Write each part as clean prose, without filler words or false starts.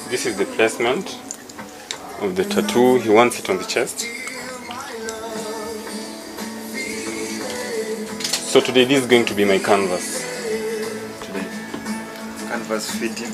This is the placement of the tattoo. He wants it on the chest. So today this is going to be my canvas. Today. Canvas Fiti.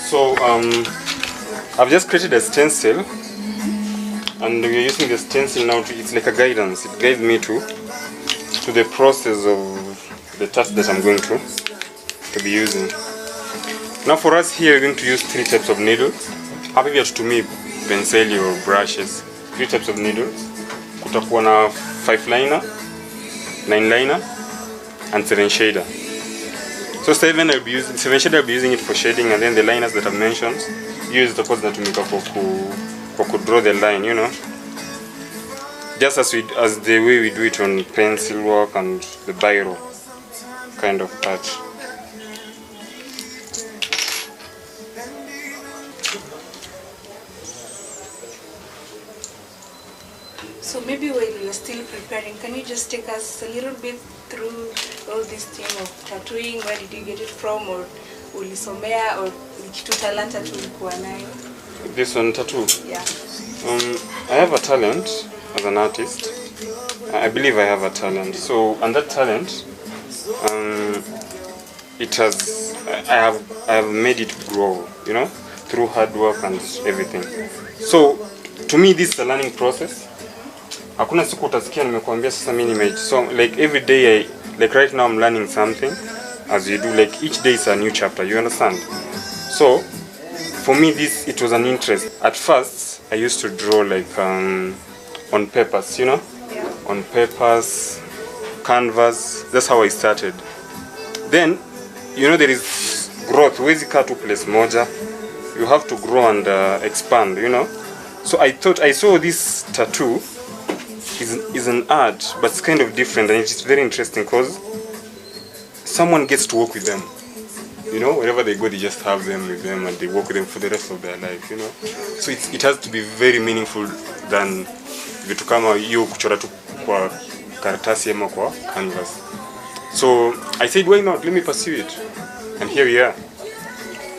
So I've just created a stencil, and we're using the stencil now to, it's like a guidance. It guides me to the process of the task that I'm going to be using. Now for us here, we're going to use 3 types of needles. Hapa hivi hatutumii penseli or brushes. 3 types of needles. Kutakuwa na 5 liner, 9 liner, and 7 shader. So 7 shader I'll be using it for shading, and then the liners that I've mentioned, use the pots that to make up for draw the line, you know. Just as the way we do it on pencil work and the biro kind of touch. So maybe while you're still preparing, can you just take us a little bit through all this thing of tattooing? Where did you get it from, or ulisomea, or kitu talanta tulikuwa nayo? This one tattoo? Yeah. I have a talent as an artist. I believe I have a talent. So, and that talent, I have made it grow, you know, through hard work and everything. So, to me, this is a learning process. Hakuna siku utasikia nimekuambia sasa mimi nimage. So like every day like right now I'm learning something as you do, like each day is a new chapter, you understand? So for me it was an interest. At first I used to draw like on papers, you know? Yeah. On papers, canvas. That's how I started. Then you know there is growth. Huwezi kaa tu place moja. You have to grow and expand, you know? So I thought I saw this tattoo is an art, but it's kind of different, and it's very interesting because someone gets to work with them. You know, wherever they go, they just have them with them, and they work with them for the rest of their life. You know, so it has to be very meaningful than vitu kama hiyo kuchora tu kwa karatasi ama kwa canvas. So I said, why not? Let me pursue it, and here we are.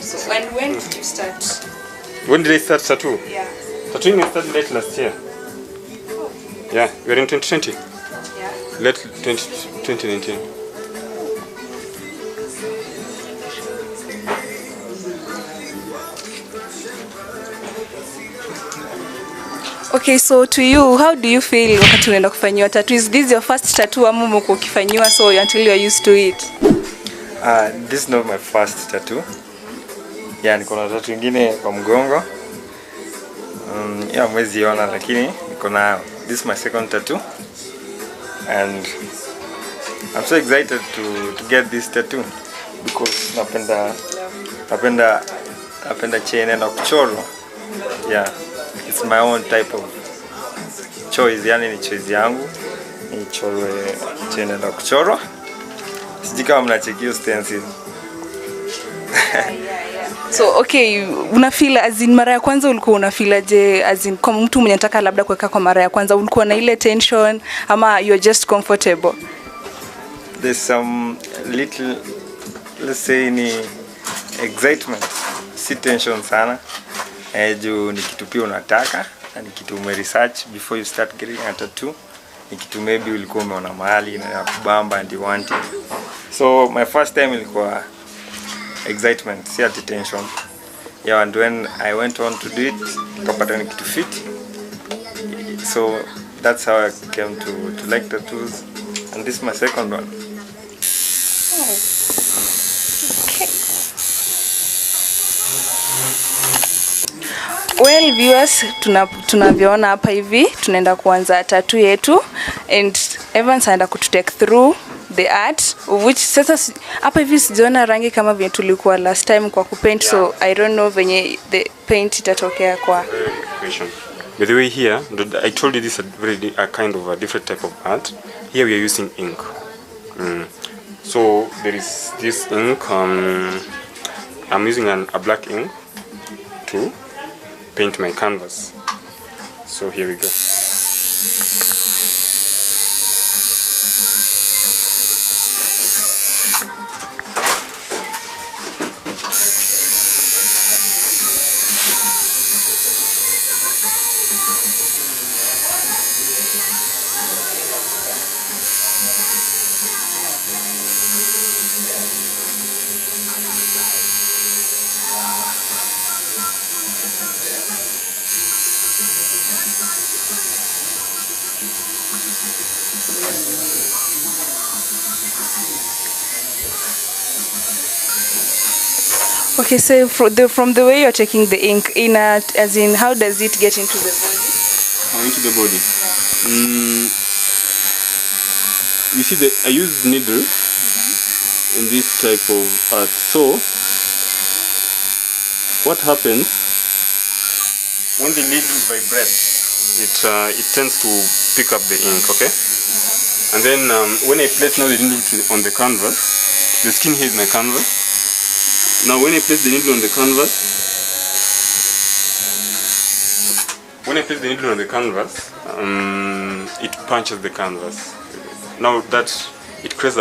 So and when did you start? When did I start tattoo? Yeah. Tattooing I started late last year. Yeah, we're in 2020. Yeah. Late 2019. Okay, so to you, how do you feel wakati unaenda kufanyiwa tattoo? Is this your first tattoo ama umekuwa ukifanyiwa so until you're used to it? This is not my first tattoo. Yeah, niko na tattoo nyingine kwa mgongo. Yeah, mwezi ona, lakini niko na this is my second tattoo, and I'm so excited to get this tattoo because napenda chain na kuchoro. Yeah, it's my own type of choice, yani ni choice yangu nichorwe chain na kuchoro. Sijui kama mnachekio stencil. So okay, una feel as in mara ya kwanza ulikuwa una feel aje, as in kama mtu mwenye anataka labda kuweka kwa mara ya kwanza, ulikuwa na ile tension ama you're just comfortable? There's some little, let's say, ni excitement, si tension sana. Juu ni kitu pia unataka, na ni kitu umeresearch before you start getting a tattoo. Ni kitu maybe ulikuwa umeona mahali na kubamba and you want it. So my first time ilikuwa excitement, si ati tension. Yeah, and when I went on to do it, kapata ni kitu Fiti. So that's how I came to like tattoos, and this is my second one. Oh. Okay. Well viewers, tunavyoona hapa hivi tunaenda kuanza tattoo yetu, and Evans anaenda kututake through the art of which sasa hapa hivi sijaona rangi kama vile tulikuwa last time kwa kupaint, so I don't know venye the paint itatokea kwa By the way, here I told you this is a kind of a different type of art. Here we are using ink. So there is this ink. I'm using a black ink to paint my canvas. So here we go. Okay, so from the way you're taking the ink in as in how does it get into the body? Into the body. You see, I use needle in this type of art. So what happens when the needle vibrates? It tends to pick up the ink. Okay, and then when I place now the needle on the canvas, the skin here is my canvas. Now when I place the needle on the canvas, it punches the canvas. Now that it creates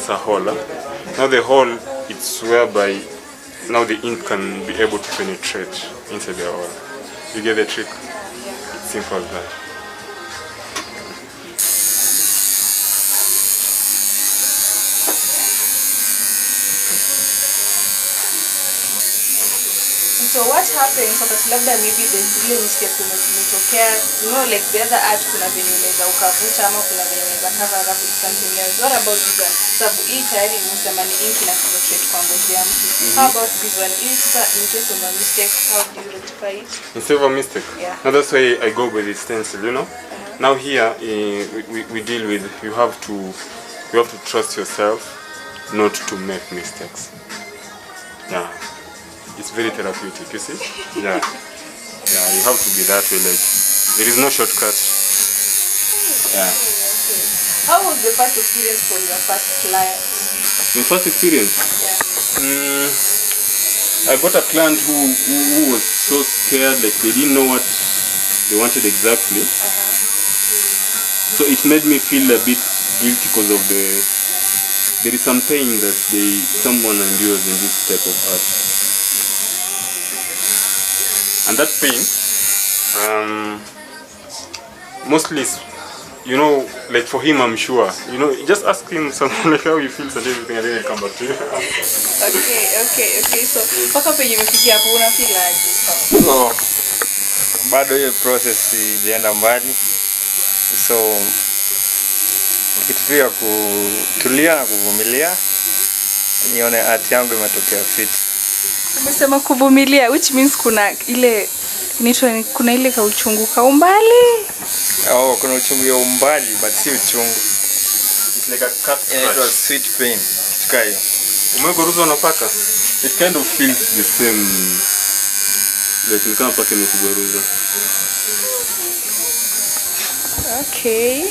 a hole. Now the hole, it's whereby now the ink can be able to penetrate inside the hole. You get the trick? It's simple as that. So what happens wakati labda maybe the ile mistake umetokea, you know, like the other art kuna venye unaweza ukavuta ama kuna venye unaweza cover up with something else. What about this one? Sababu hii tayari nimesema ni ink na penetrate kwa ngozi ya mtu. How about this one? If in case of a mistake, how do you rectify it? Instead of a mistake? Yeah. Now that's why I go with the stencil, you know. Now here we deal with, you have to trust yourself not to make mistakes. Yeah. It's very therapeutic, you see? Yeah. Yeah, you have to be that way, like, there is no shortcut. Yeah. Okay. How was the first experience for your first client? My first experience? Yeah. I got a client who was so scared, like they didn't know what they wanted exactly. So it made me feel a bit guilty because of there is some pain that someone endures in this type of art. And that pain, mostly, you know, like for him, I'm sure, you know, just ask him something like how he feels and everything, and then I come back to you. Okay. So, mpaka penye umefikia hapo una feel aje? So, bado hiyo process ijaenda mbali. So, kitu tu ya kutulia na kuvumilia, nione art yangu imetokea fit. Umesema kuvumilia, which means kuna ile kuna ile ka uchungu ka umbali. Oh, kuna uchungu ya umbali but si uchungu. It's like a cut scratch. It was sweet pain. Kitu hiyo. Umegoruza unapaka? It kind of feels the same. Like ni kama paka imekugoruza. Okay.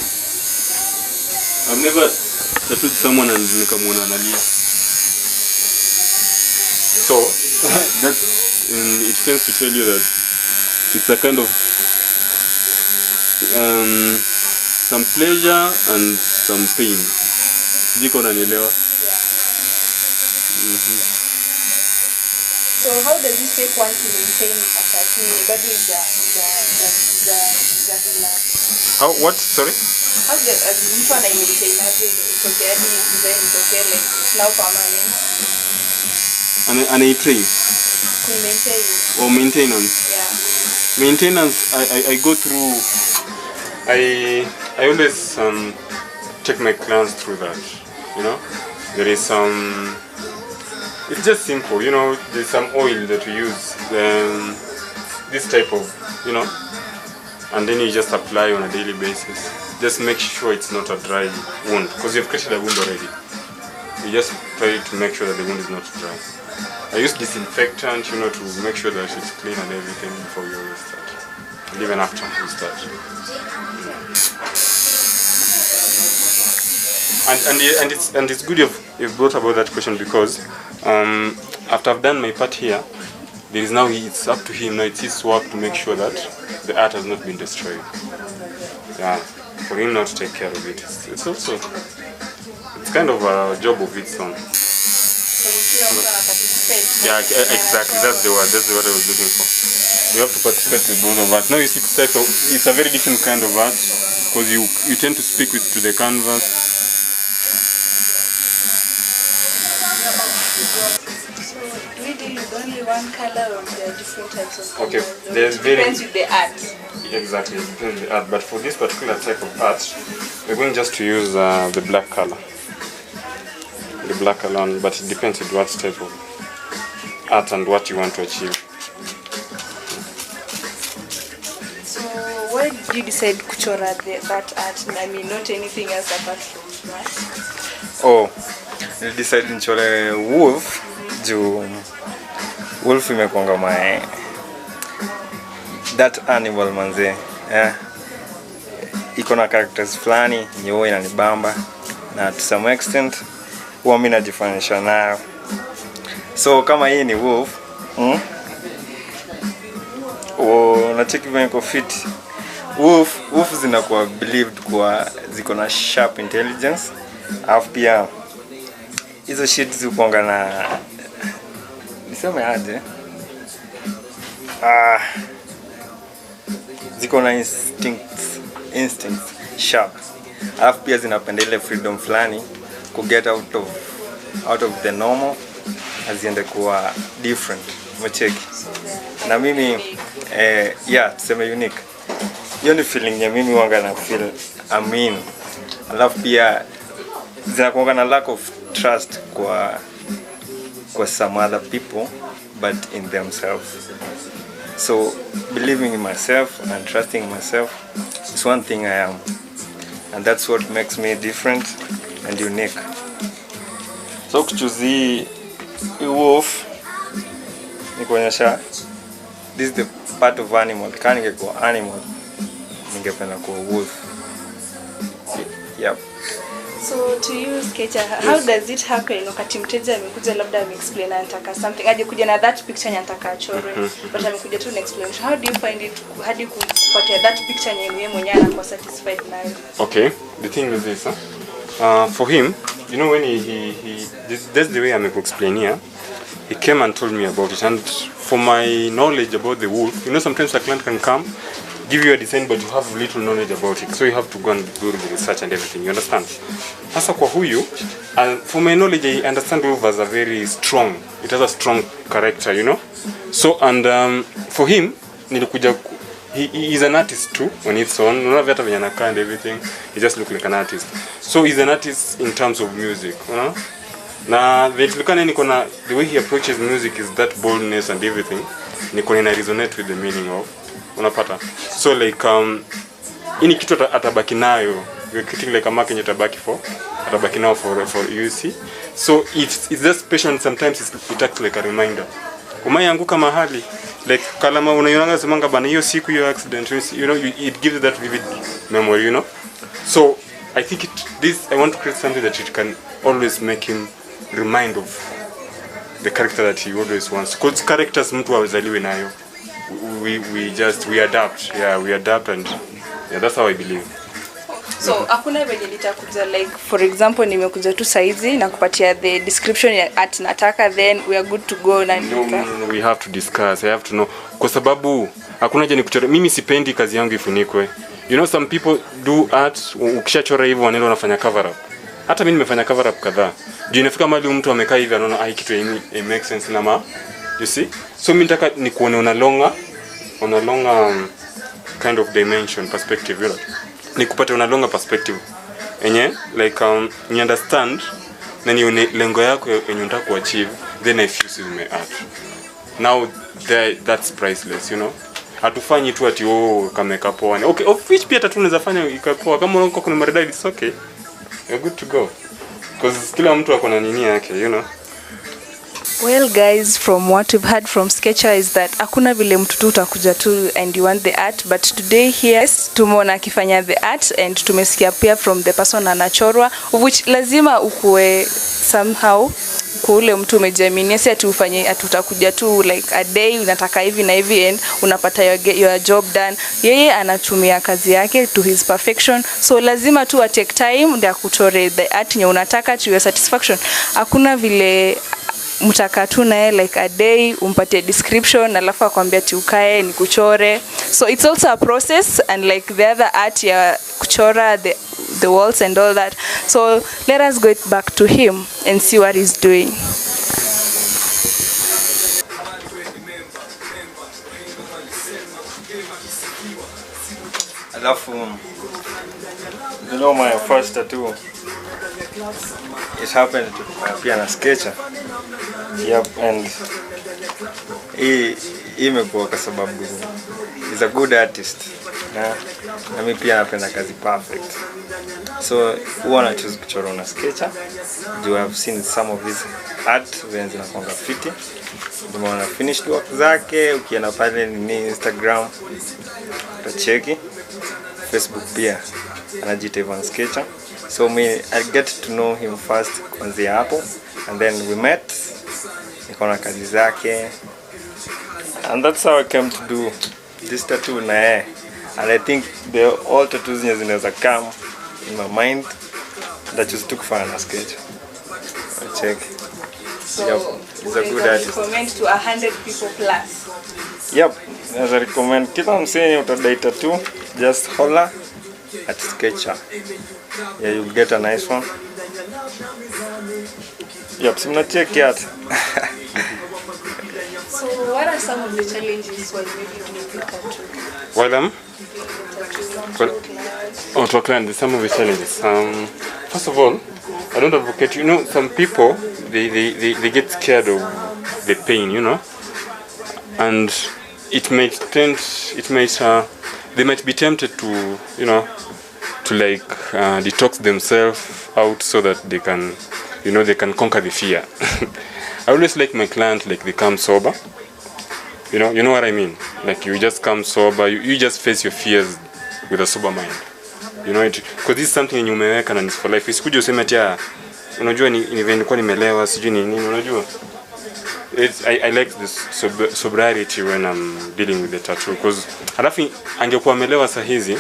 I've never tattooed someone and nikamwona analia. So it tends to tell you that it's a kind of some pleasure and some pain. Jiko unanielewa? So how does it take one to maintain a tattoo? Bado How, what? Sorry? How does mtu ana maintain aje itoke hadi design itoke like now permanent? Anaitrain. maintain. Or maintenance. Yeah. Maintenance, I go through. I always take my clients through that. You know, there is some. It's just simple. You know, there's some oil that we use. This type of, you know, and then you just apply on a daily basis. Just make sure it's not a dry wound, because you've created a wound already. You just try to make sure that the wound is not dry. I use disinfectant, you know, to make sure that it's clean and everything before you start, and even after you start. And it's good you've brought about that question, because after I've done my part here, there is now it's up to him now. It's his work to make sure that the art has not been destroyed. Yeah, for him not to take care of it. It's also kind of a job of its own. Yeah, exactly. That's the word. That's the word I was looking for. You have to participate with both of us. Now you see, it's a very different kind of art, because you tend to speak to the canvas. Do we deal with only one color, or there are different types of colors? Okay, there's depends with the art. Exactly, it depends with the art. But for this particular type of art, we're going just to use the black color. The black alone, but it depends on what type of art and what you want to achieve. So why did you decide kuchora that art? I mean, not anything else apart from that? Oh, I decided nichore wolf juu wolf imekonga my that animal manze. Yeah. Iko na characters fulani nyewe inanibamba, na to some extent huwa mimi najifanisha nayo. So kama hii ni wolf, unacheki vile iko fit. Wolf zinakuwa believed kwa ziko na sharp intelligence. Alafu pia hizo shit zikuanga na niseme aje? Ziko na instincts sharp. Alafu pia zinapenda ile freedom fulani ku get out of the normal, aziende kuwa different. Umecheki? Na mimi tuseme unique. Hiyo ni feeling ya mimi wanga na feel alafu pia zinakuanga na lack of trust kwa some other people, but in themselves. So believing in myself and trusting myself is one thing I am, and that's what makes me different and unique. So kuchuzi wolf ni kuonyesha this is the part of animal. Kama ningekuwa animal ningependa kuwa wolf. Yep. So to you sketcher, how does it happen wakati mteja amekuja labda ameexplain anataka something, aje kuja na that picture anataka achore, but amekuja tu na explanation, how do you find it hadi kupatia that picture yeye mwenyewe anakuwa satisfied nayo? Okay, the thing is this, for him, you know, when that's the way I'm explaining here. He came and told me about it, and for my knowledge about the wolf, you know, sometimes a client can come, give you a design, but you have little knowledge about it, so you have to go and do the research and everything. You understand? Hasa kwa huyu, for my knowledge, I understand wolf as a very strong. It has a strong character, you know. So and for him, nilikuja. He is an artist too on its own. Unaona viatu vyenye anakaa and everything. He just look like an artist. So he's an artist in terms of music, you know. Na vitukana niko na the way he approaches music is that boldness and everything. Niko na resonate with the meaning of. Unapata. So like ini kitu atabaki nayo. You're creating like a mark yenye atabaki atabaki nayo for you see. So it's just special, and sometimes it acts like a reminder. Umayanguka mahali like kalama unayonanga semanga bana hiyo siku hiyo accident, you know, it gives that vivid memory, you know. So I think I want to create something that it can always make him remind of the character that he always wants, because characters mtu awezaliwe nayo. We adapt. Yeah, we adapt, and yeah, that's how I believe. So hakuna venye nitakuja like for example nimekuja tu saizi na kupatia the description ya art nataka, then we are good to go na no, we have to discuss. I have to know, kwa sababu hakuna haja nikuchora. Mimi sipendi kazi yangu ifunikwe. You know, some people do art, ukishachora hivyo wanaenda wanafanya cover up. Hata mimi nimefanya cover up kadhaa. Juu inafika mahali mtu amekaa hivi anaona kitu it makes sense na You see? So mimi nataka nikuone on a longer kind of dimension perspective, you know. Nikupate on a longer perspective. Enye like you understand na nione lengo yako yenye unataka kuachieve, then I fuse with my art. Now that's priceless, you know. Hatufanyi tu ati kameka poa. Okay, of which pia tatu unaweza fanya ikapoa. Kama unaona kuna maridadi, it's okay. You're good to go. Because kila mtu ako na nini yake, you know. Well guys, from what we've heard from Sketcher is that hakuna vile mtu tu utakuja tu and you want the art, but today here tumeona akifanya the art and tumesikia pia from the person anachorwa, which lazima ukue somehow kwa ule mtu umejiaminia, si ati ufanye atutakuja tu like a day unataka hivi na hivi and unapata your job done. Yeye anatumia kazi yake to his perfection, so lazima tu take time ndio kuchore the art yenye unataka to your satisfaction. Hakuna vile mtaka tu nae like a day umpatie description alafu akwambia ati ukae ni kuchore. So it's also a process, and like the other art ya kuchora the walls and all that. So let us go back to him and see what he's doing. Alafu, you know, my first tattoo, it happened to be a Sketcher. Yep, and he imekuwa kwa sababu he's a good artist. Na mimi pia napenda kazi perfect. So huwa na choose kuchora na Sketcher. You have seen some of his art when zinakuwa Fiti. Nimeona finished work zake, ukienda pale ni Instagram utacheki. Facebook pia anajiita Ivan Sketcher. So I get to know him first kuanzia hapo, and then we met, nikaona kazi zake, and that's how I came to do this tattoo na yeye. And I think all tattoos zinaweza come in my mind that just took for a Sketcher. Check. So yep, he's a good artist. Recommend to 100 people plus. Yep, I recommend kila msee utadai tattoo, just holla at Sketcher. Yeah, you'll get a nice one. Yep, so I'm gonna check it out. So what are some of the challenges while making a tattoo? Well, to a client, some of the challenges. First of all, I don't advocate. You know, some people they get scared of the pain, you know, and they might be tempted to, you know, to like detox themselves out so that they can, you know, they can conquer the fear. I always like my client, like they come sober. You know what I mean? Like you just come sober, you just face your fears with a sober mind. You know, because this is something in umeweka and it's for life. Isikuje useme ati unajua ni nilikuwa nimelewa sijui nini, unajua. I like this sobriety when I'm dealing with the tattoo, because alafu angekuwa amelewa saa hizi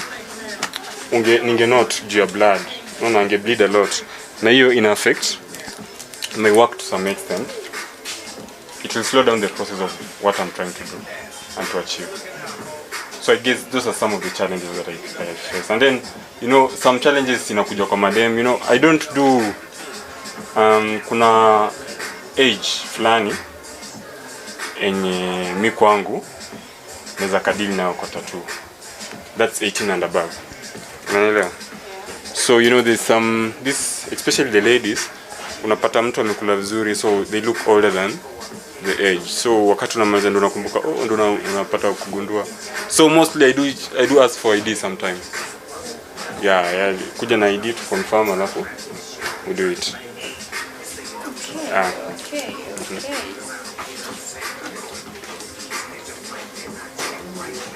ninge not juu ya blood. Ange bleed a lot. Na hiyo ina affect my work to some extent. It will slow down the process of what I'm trying to do and to achieve. So I guess those are some of the challenges that I face. And then, you know, some challenges inakuja kwa madem, you know, I don't do kuna age fulani enye mi kwangu naweza kadili nayo kwa tattoo. That's 18 and above. Unaelewa? So you know there's this, especially the ladies, unapata mtu amekula vizuri, so they look older than the age. So wakati unamaliza ndo unakumbuka, ndo unapata kugundua. So mostly I do ask for ID sometimes. Yeah, kuja na ID to confirm alafu we do it. Okay.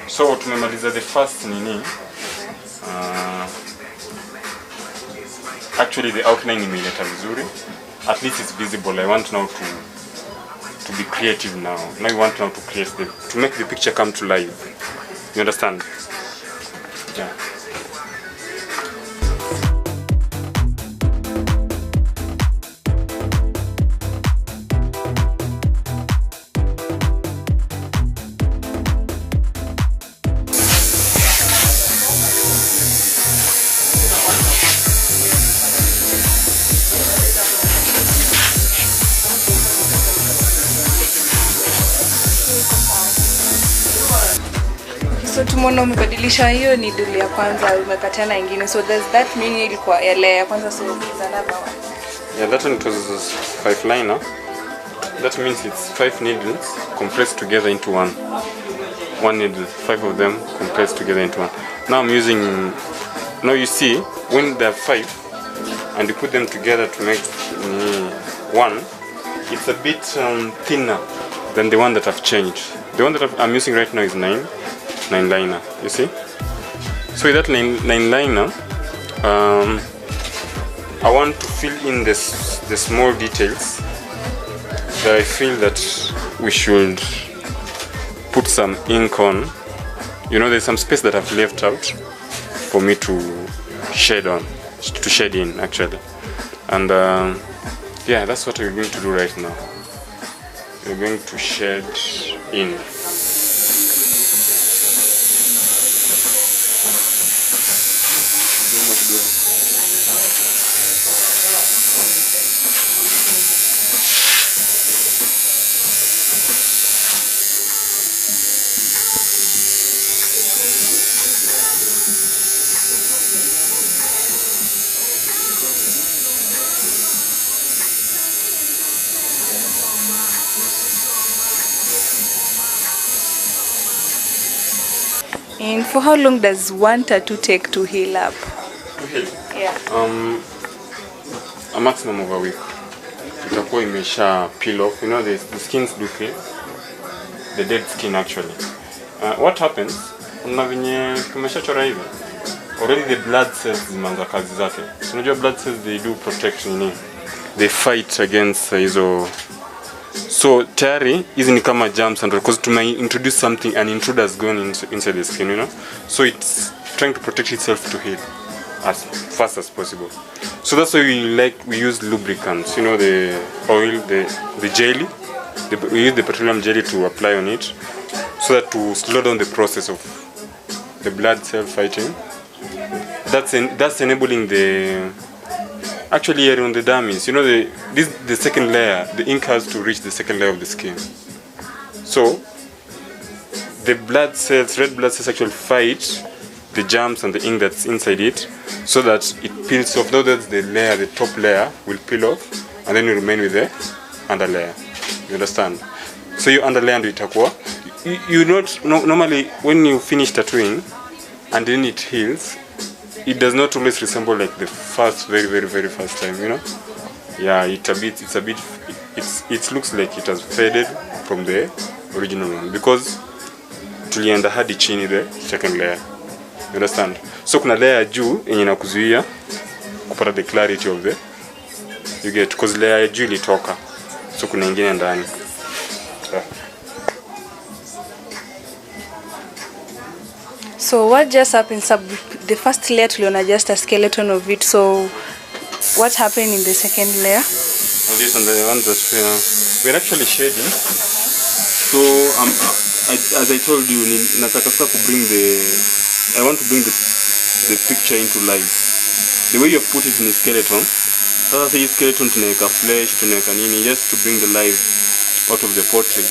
So tumemaliza the first nini. Actually the outline imeileta vizuri. At least it's visible. I want now to be creative now. Now I want now to make the picture come to life. You understand? Yeah. So tumeona umebadilisha hiyo needle ya kwanza umekatana ingine. So does that mean ilikuwa ya layer ya kwanza so it's another one? Yeah, that one it was 5 liner. That means it's 5 needles compressed together into one needle. 5 of them compressed together into one. Now I'm using. Now you see when there are 5 and you put them together to make one, it's a bit thinner than the one that I've changed. The one that I'm using right now is 9 liner. You see? So with that 9 liner, I want to fill in the small details that I feel that we should put some ink on. You know, there's some space that I've left out for me to shade in actually. And yeah, that's what we're going to do right now. We're going to shade in. And for how long does one tattoo take to heal up? To heal? Yeah. A maximum of a week. Itakuwa imesha peel off. You know, the skins do peel. The dead skin actually. What happens? Una venye kumeshachora hivi. Already the blood cells zimeanza kazi zake. Unajua blood cells they do protect nini? They fight against hizo. So tayari hizi ni kama germs and because to introduce something, an intruder has gone inside the skin, you know. So it's trying to protect itself to heal as fast as possible. So that's why we use lubricants, you know, the oil, the jelly. We use the petroleum jelly to apply on it, so that to slow down the process of the blood cell fighting. That's enabling the. Actually, here on the dermis, you know, the second layer, the ink has to reach the second layer of the skin. So the blood cells, red blood cells, actually fight the germs and the ink that's inside it, so that it peels off. Though that's the layer, the top layer will peel off, and then you remain with the under layer. You understand? So you under layer and itakuwa. Normally when you finish tattooing and then it heals, it does not always resemble like the first, very first time, you know. Yeah, it looks like it has faded from the original one because tulienda hadi chini the second layer. You understand? So kuna layer juu yenye inakuzuia kupata the clarity of the, you get, because layer juu ilitoka, so kuna ingine ndani. So what just happened? The first layer tuliona just a skeleton of it. So what happened in the second layer? Well, this and the one that we're actually shading. So as I told you, nataka sasa I want to bring the picture into life. The way you have put it in the skeleton. Sasa hii skeleton tunaweka flesh, tunaweka nini, just to bring the life out of the portrait.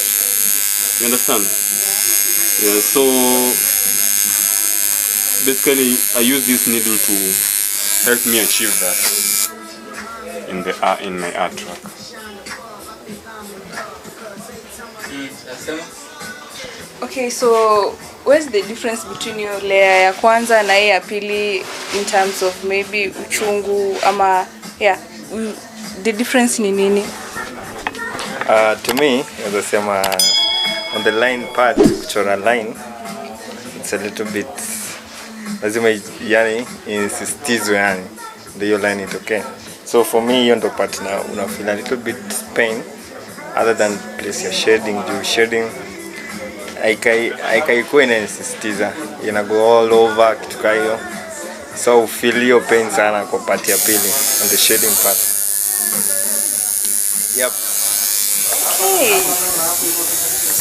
You understand? Yeah. So basically, I use this needle to help me achieve that in my artwork. Okay, so where's the difference between your layer ya kwanza na ya pili in terms of maybe uchungu ama the difference ni nini? To me, as I say, on the line part, kuchora line, it's a little bit lazima yani insistizwe yani ndio line itokee. So for me hiyo ndo part na una feel a little bit pain other than place your shading. Do shading haikaikuwa inanisisitiza, ina go all over kitu kwa hiyo, so feel hiyo pain sana kwa part ya pili on the shading part. Yep. Okay.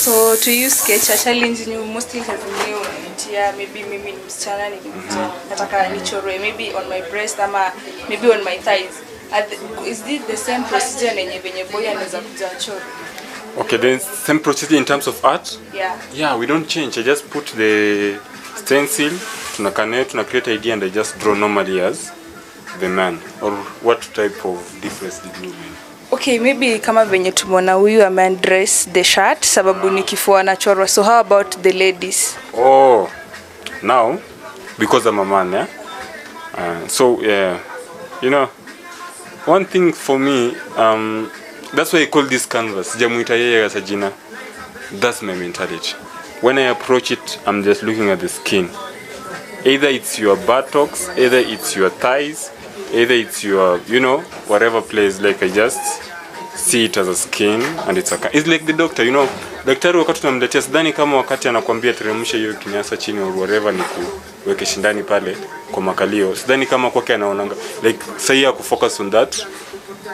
So to use sketch a challenge you mostly have new maybe mimi ni msichana nataka nichore maybe on my breast ama maybe on my thighs. Is this the same procedure yenye venye boy anaweza kuja chore? Okay, the same procedure in terms of art? Yeah. Yeah, we don't change. I just put the stencil, tuna create idea and I just draw normally as the man. Or what type of difference did you mean? Okay, maybe kama venye tumeona huyu ameandress the shirt sababu ni kifua nachorwa. So how about the ladies? Oh, now because I'm a man, yeah. So yeah, you know, one thing for me, that's why I call this canvas. Jamuita yeye sajina. That's my mentality. When I approach it, I'm just looking at the skin. Either it's your buttocks, either it's your thighs, either it's your, you know, whatever place. Like I just see it as a skin, and it's like the doctor, you know. Daktari wakati tunamletea sidhani kama wakati anakuambia teremsha hiyo kinyasa chini or whatever ni kuweke shindani pale kwa makalio. Sidhani kama kwake anaonanga like say ya kufocus on that.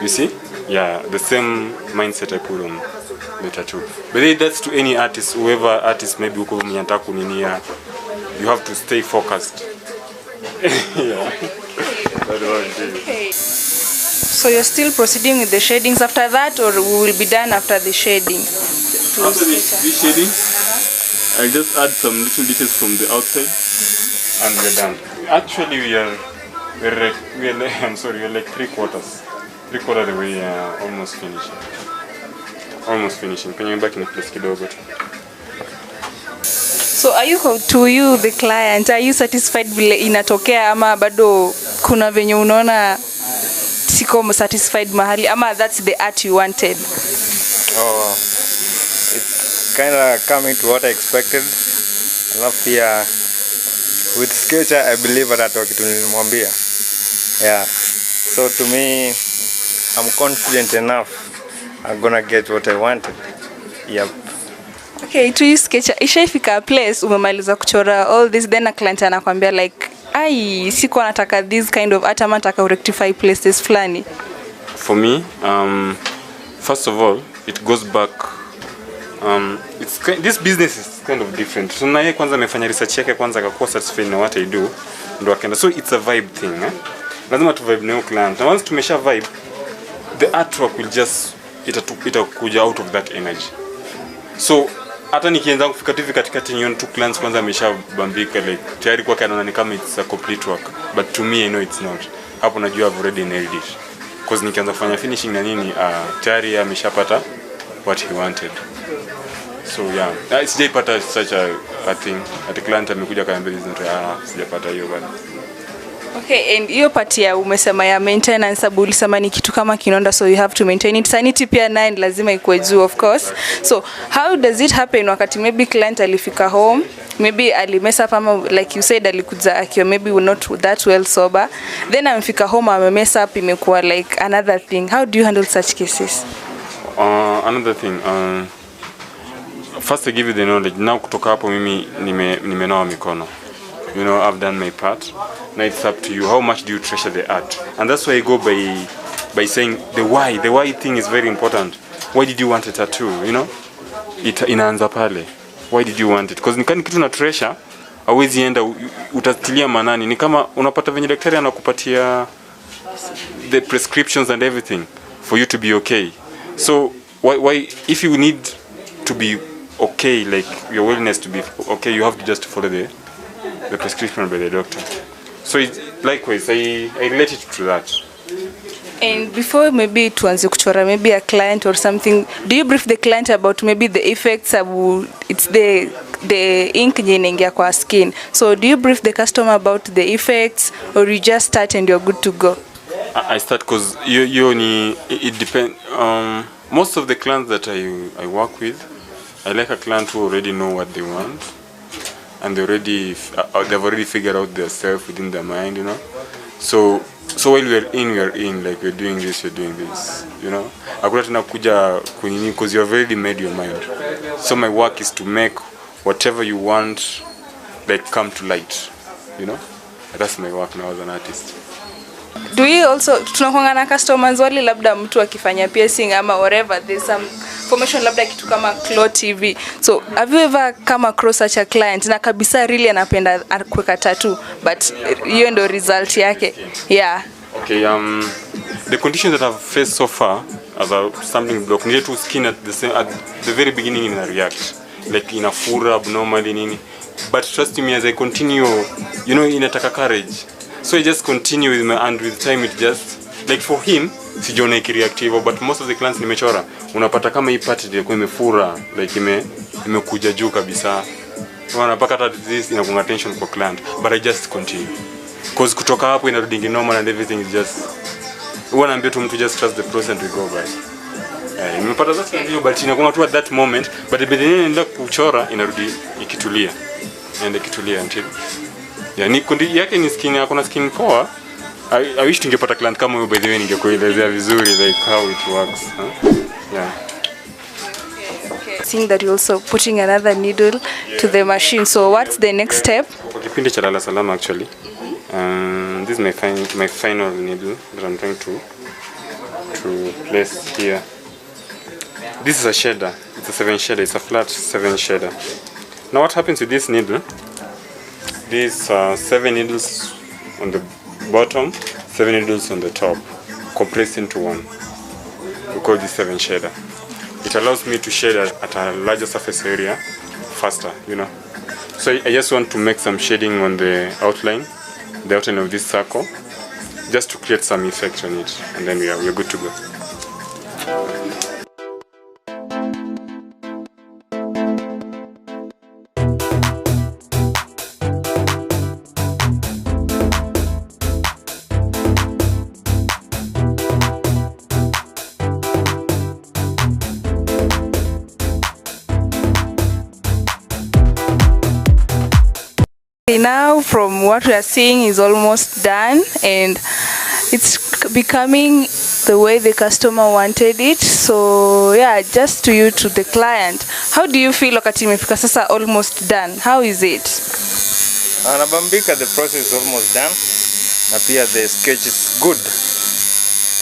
You see? Yeah, the same mindset I put on the tattoo. But that's to any artist, whoever artist maybe uko mnyataka kuninia. You have to stay focused. Yeah. Okay. So you're still proceeding with the shadings after that, or we will be done after the shading? After the shading, I just add some little details from the outside, and we're done. Actually, we're I'm sorry, we're like 3/4 of the way, almost finishing. Penye back in place kidogo. So are you, to you the client, are you satisfied vile inatokea ama bado kuna venye unaona siko satisfied mahali ama that's the art you wanted? Oh, it's kind of coming to what I expected. Alafu pia with Sketcher I believe atatoa kitu nilimwambia. Yeah, so to me I'm confident enough I'm gonna get what I wanted. Yep. Okay, to you Sketcher, ishaifika a place umemaliza kuchora all this then a client anakuambia like ai siko nataka this kind of art ama nataka rectify places flani? For me, first of all, it goes back. This business is kind of different. So naye kwanza amefanya research yake kwanza akakuwa satisfied na what I do, ndo akaenda. So it's a vibe thing, eh? Lazima tu vibe na your client. And once tumesha vibe, the artwork will just itakuja out of that energy. So hata nikianza kufika hivi katikati nione two clients kwanza ameshabambika like tayari kwa kana ni kama it's a complete work, but to me I know it's not. Hapo najua I've already nailed it. Because nikianza kufanya finishing na nini tayari ameshapata what he wanted. So yeah, sijaipata such a thing. At the client amekuja kaniambia sijapata hiyo bado. Okay, and hiyo part ya umesema ya maintenance sababu ulisema ni kitu kama kinonda, so you have to maintain it. Sanity pia naye lazima ikuwe juu of course. So how does it happen wakati maybe client alifika home, maybe alimess up ama like you said alikuja akiwa maybe not that well sober, then amefika home amemess up imekuwa like another thing. How do you handle such cases? Another thing, first I give you the knowledge. Now kutoka hapo mimi nimenawa mikono. You know, I've done my part. Now it's up to you. How much do you treasure the art? And that's why I go by saying the why. The why thing is very important. Why did you want a tattoo? You know, inaanza pale. Why did you want it? Because nikani kitu na treasure, hauwezi enda utatilia manani. Ni kama unapata venye daktari anakupatia the prescriptions and everything for you to be okay. So why if you need to be okay, like your willingness to be okay, you have to just follow the prescription by the doctor. So likewise, I relate it to that. And before maybe tuanze kuchora maybe a client or something, do you brief the client about maybe the effects about it's the ink inaingia kwa skin? So do you brief the customer about the effects or you just start and you're good to go? I start because it depends. Most of the clients that I work with, I like a client who already know what they want. And they've already figured out themselves within their mind, you know. So while we're in, like we're doing this, you know. Hakuna tena kuja kunini because you've already made your mind. So my work is to make whatever you want, like come to light, you know. That's my work now as an artist. Do you also tunakuanga na customers wali labda mtu akifanya piercing ama whatever, there's some information labda kitu kama cloth TV. So have you ever come across such a client na kabisa really anapenda kuweka tattoo but hiyo ndio result yake? Yeah. Okay, the conditions that I've faced so far as a something block near to skin at the very beginning in a react like inafura abnormally nini, But trust me, as I continue, you know, inataka courage. So I just continue with my, and with time it just, like for him, sijaona ikireactive, but most of the clients nimechora, unapata kama hii part ilikuwa imefura, like imekuja juu kabisa. Unapaka hata this inakuwa attention kwa client, but I just continue. Because kutoka hapo inarudi normal and everything is just, naambia tu mtu just trust the process and we go by. Nimepata that video but inakuwa tu at that moment, but the nenda kuchora inarudi ikitulia. And ikitulia until ni kundi yake ni skin yako na skin poa. I wish tungepata client kama huyo by the way ningekuelezea vizuri like how it works. Yeah. Seeing that you're also putting another needle to the machine. So what's the next step? Kwa kipindi cha lala salama actually. This is my final needle that I'm trying to place here. This is a shader. It's a 7 shader. It's a flat 7 shader. Now what happens with this needle? These 7 needles on the bottom, 7 needles on the top, compressed into one. We call this 7 shader. It allows me to shade at a larger surface area faster, you know. So I just want to make some shading on the outline of this circle, just to create some effect on it, and then we are good to go. Now from what we are seeing is almost done and it's becoming the way the customer wanted it. So yeah, just to you, to the client, how do you feel wakati imefika sasa almost done? How is it? Anabambika, the process is almost done. Na pia the sketch is good.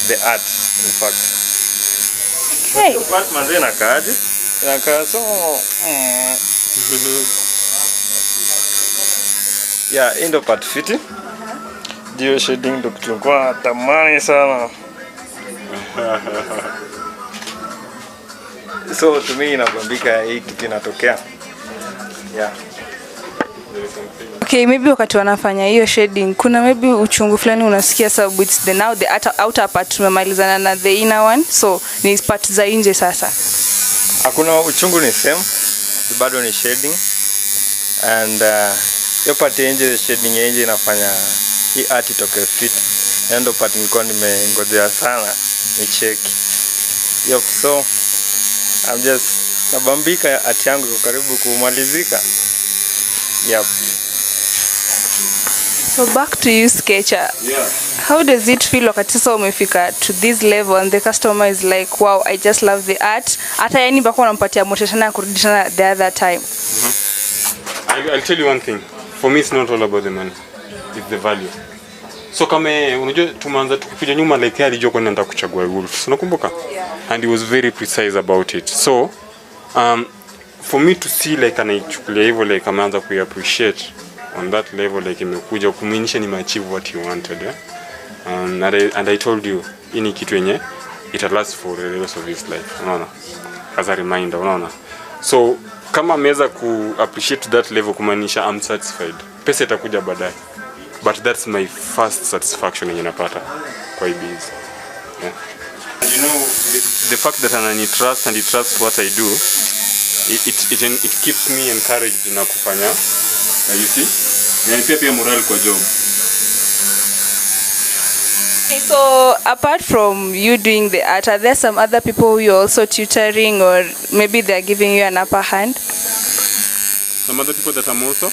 The art in fact. Hey. The part manze nakaaje? Nakaa so yeah, ndo part Fiti. Dio shading ndo tulikuwa tamani sana. So to me inabambika hii kitu inatokea. Yeah. Okay, maybe wakati wanafanya hiyo shading kuna maybe uchungu fulani unasikia sababu it's the now the outer part tumemalizana na the inner one, so ni part za nje sasa. Hakuna uchungu, ni same, bado ni shading and hiyo part ya nje, shading ya nje inafanya hii art itoke fit. Ndio part nilikuwa nimengojea sana ni check. Yep, so I'm just nabambika, art yangu iko karibu kumalizika. Yep. So back to you, sketcher. Yeah. How does it feel wakati sasa umefika to this level and the customer is like, wow, I just love the art. Hata yani bako unampatia motivation ya kurudishana the other time. I'll tell you one thing. For me it's not all about the money. It's the value. So kama unajua tumeanza tukikuja nyuma like alijua kwa nini nataka kuchagua wolf. Unakumbuka? Yeah. And he was very precise about it. So for me to see like anaichukulia hivyo like ameanza ku appreciate on that level like imekuja kuminisha ni achieve what you wanted, yeah? And I told you ini kitu yenye it lasts for the rest of his life, unaona, as a reminder, unaona. So kama ameweza ku appreciate that level kumanisha I'm satisfied, pesa itakuja baadaye, but that's my first satisfaction yenye napata kwa hii biz, yeah? And you know the fact that anani trust and he trusts what I do, it keeps me encouraged na kufanya, you see, inanipea pia morale kwa job. Okay, so apart from you doing the art, are there some other people you're also tutoring, or maybe they're giving you an upper hand? Some other people that I'm also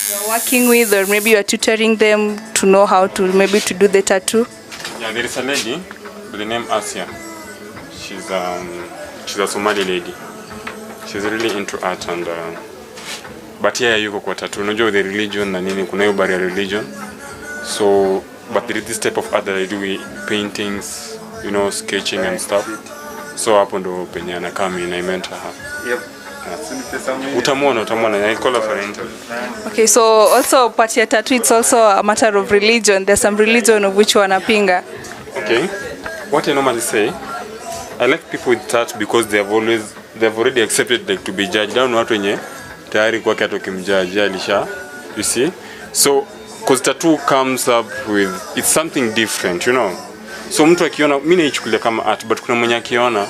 You're working with, or maybe you're tutoring them to know how to maybe to do the tattoo? Yeah, there is a lady by the name Asia. She's a Somali lady. She's really into art and but yeah, yuko kwa tattoo. Unajua the religion na nini, kuna hiyo barrier religion. So but there is this type of art that I do, paintings, you know, sketching and stuff. So hapo ndo penye anakaa mimi na mentor her. Yep. Utamwona, I call her for an interview. Okay, so also part ya tattoo, it's also a matter of religion. There's some religion of which wanapinga. Okay. What I normally say, I like people with tattoo because they've already accepted like to be judged. Down watu wenye tayari kwake atokimjaji alisha, you see. So cause tattoo comes up with, it's something different, you know. So mtu akiona, mimi naichukulia kama art, but kuna mwenye akiona,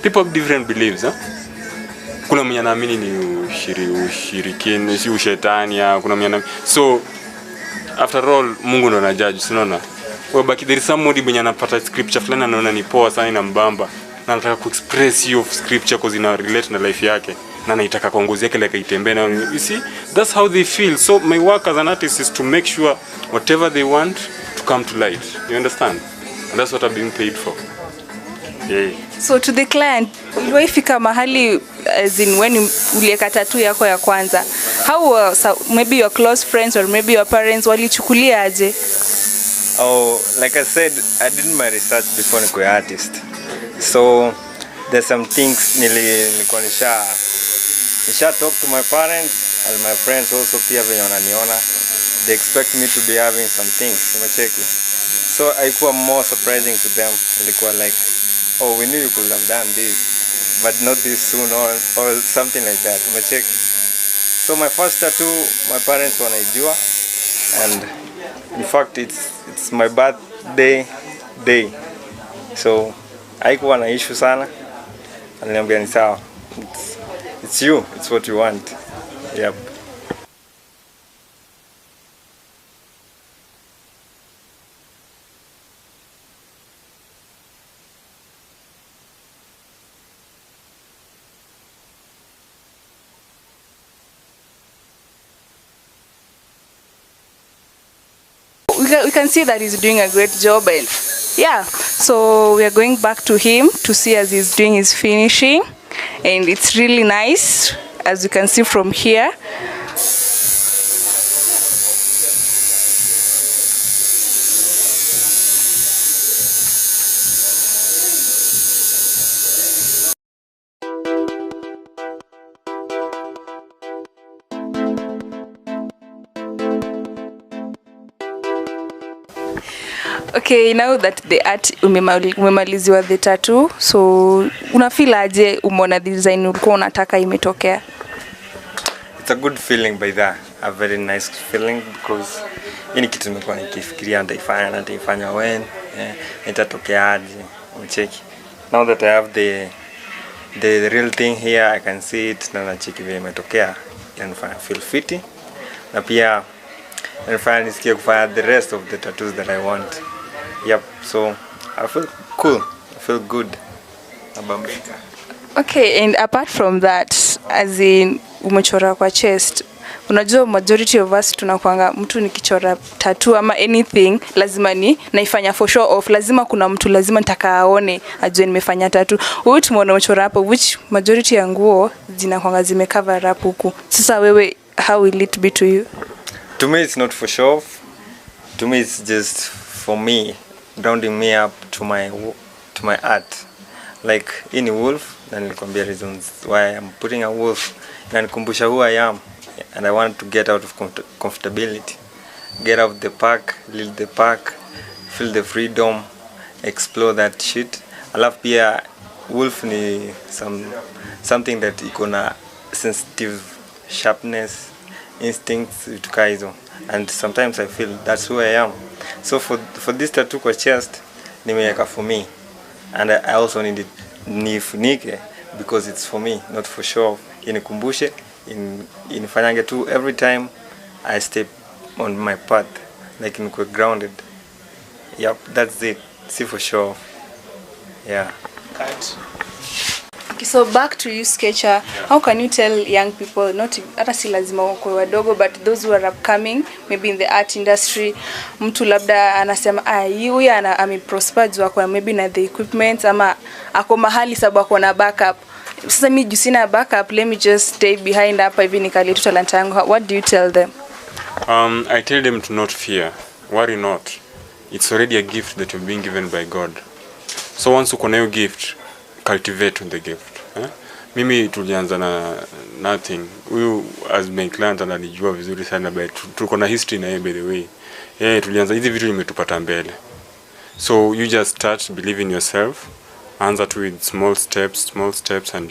people have different beliefs, huh? Kuna mwenye anaamini ni ushirikina, si ushetani, kuna mwenye so after all Mungu ndo anajudge, unaona. But there is somebody mwenye anapata scripture fulani anaona ni poa sana na mbamba na anataka kuexpress hiyo scripture cause ina relate na life yake na anaitaka kwa ngozi yake like itembee na, you see, that's how they feel. So my work as an artist is to make sure whatever they want to come to light, you understand, and that's what I'm being paid for. Yeah. So to the client, uliwaifika mahali as in when ulieka tattoo yako ya kwanza, how maybe your close friends or maybe your parents walichukulia aje? Oh, like I said, I did my research before niko artist. So there's some things nilikuwa nisha talk to my parents and my friends also pia venye wananiona. They expect me to be having some things. Umecheki. So haikuwa more surprising to them. Ilikuwa like, oh, we knew you could have done this, but not this soon or something like that. Umecheki. So my first tattoo, my parents wanaijua, and in fact it's my birthday day. So haikuwa na issue sana. Aliniambia ni sawa. It's you, it's what you want. Yep. We can see that he's doing a great job, and yeah, so we are going back to him to see as he's doing his finishing, and it's really nice as you can see from here. Okay, now that the art umemaliziwa the tattoo, so unafeel aje umeona design ulikuwa unataka imetokea? It's a good feeling by that. A very nice feeling because ini kitu nimekuwa nikifikiria nitaifanya when itatokea aje. Unacheki. Now that I have the real thing here, I can see it na nacheki vile imetokea. Inanifanya feel fiti. Na pia inanifanya nisikie kufanya the rest of the tattoos that I want. Yep, so I feel cool. I feel good. Abambika. Okay, and apart from that, as in umechora kwa chest, unajua majority of us tunakuanga mtu nikichora tattoo ama anything lazima ni naifanya for show off, lazima kuna mtu lazima nitakaone ajue nimefanya tattoo. Wewe tumeona umechora hapo, which majority ya nguo zinakuanga zimecover up huku. Sasa wewe, how will it be to you? To me it's not for show off. To me it's just for me, rounding me up to my art. Like in wolf, na nilikwambia reasons why I'm putting a wolf, na nikumbusha who I am, and I want to get out of comfortability, get out of the park, live the park, feel the freedom, explore that shit. Alafu pia wolf ni something that iko na sensitive sharpness, instincts, vitu hizo, and sometimes I feel that's who I am. So for this tattoo kwa chest nimeweka for me, and I also need it nifunike because it's for me, not for show. Inikumbushe, inifanyange tu every time I step on my path, like niko grounded. Yep, that's it. See for sure. Yeah. Okay, so back to you, Sketcher. How can you tell young people, not hata si lazima wako wadogo, but those who are upcoming, maybe in the art industry, mtu labda anasema huyu ameprosper juu ako maybe na the equipment ama ako mahali sababu ako na backup. Sasa mimi juu sina backup, let me just stay behind hapa hivi nikali tu talent yangu. What do you tell them? I tell them to not fear. Worry not. It's already a gift that you're being given by God. So once uko na hiyo gift, cultivate the gift. Mimi tulianza na nothing. Huyu as my client ananijua vizuri sana, but tuko na history na yeye by the way. Tulianza hizi vitu imetupata mbele. So you just start, believe in yourself, Answer to with small steps, and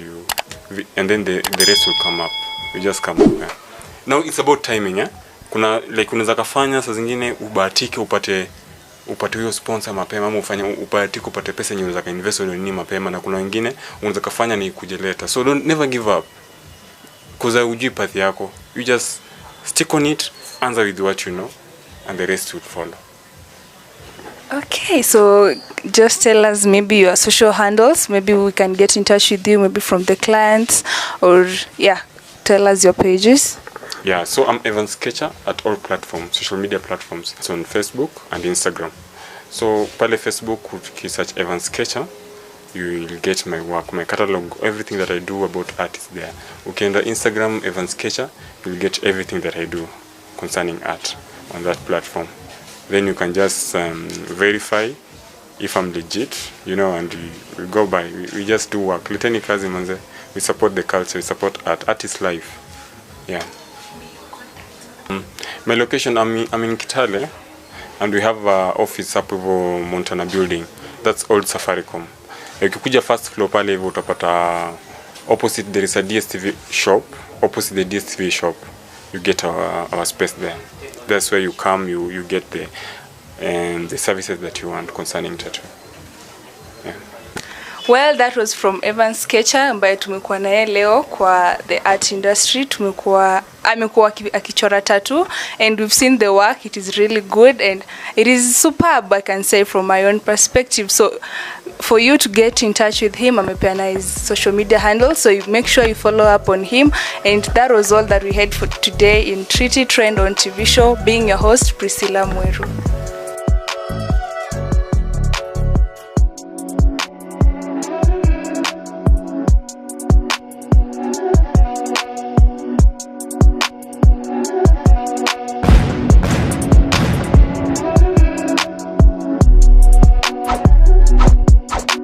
then the rest will come up. You just come up. Yeah. Now it's about timing, yeah. Kuna like unaweza kafanya saa zingine ubahatike upate hiyo sponsor mapema, ama ubahatike upate pesa yenye unaweza kainvest nini mapema, na kuna wengine unaweza kafanya ni kujeleta. So don't never give up. Because hujui path yako. You just stick on it, answer with what you know, and the rest will follow. Okay, so just tell us maybe your social handles. Maybe we can get in touch with you, maybe from the clients, or yeah, tell us your pages. Yeah, so I'm Evan Sketcher at all platforms, social media platforms. It's on Facebook and Instagram. So pale Facebook, if you search Evan Sketcher, you will get my work, my catalog, everything that I do about art is there. Okay, on the Instagram, Evan Sketcher, you'll get everything that I do concerning art on that platform. Then you can just verify if I'm legit, you know, and we go by. We just do work. Leteni kazi manze. We support the culture, we support art. Art is life. Yeah. My location, I'm in Kitale, and we have an office up with Montana building. That's old Safaricom. Ukikuja first floor pale hivyo utapata opposite, there is a DSTV shop. Opposite the DSTV shop, you get our space there. That's where you come, you get the services that you want concerning tattoo. Yeah. Well, that was from Evan Sketcher ambaye tumekuwa naye leo kwa the art industry. Amekuwa akichora tattoo, and we've seen the work. It is really good and it is superb, I can say, from my own perspective. So for you to get in touch with him, amepeana his social media handle, so you make sure you follow up on him. And that was all that we had for today in Treaty Trend on TV show. Being your host, Priscilla Mweru.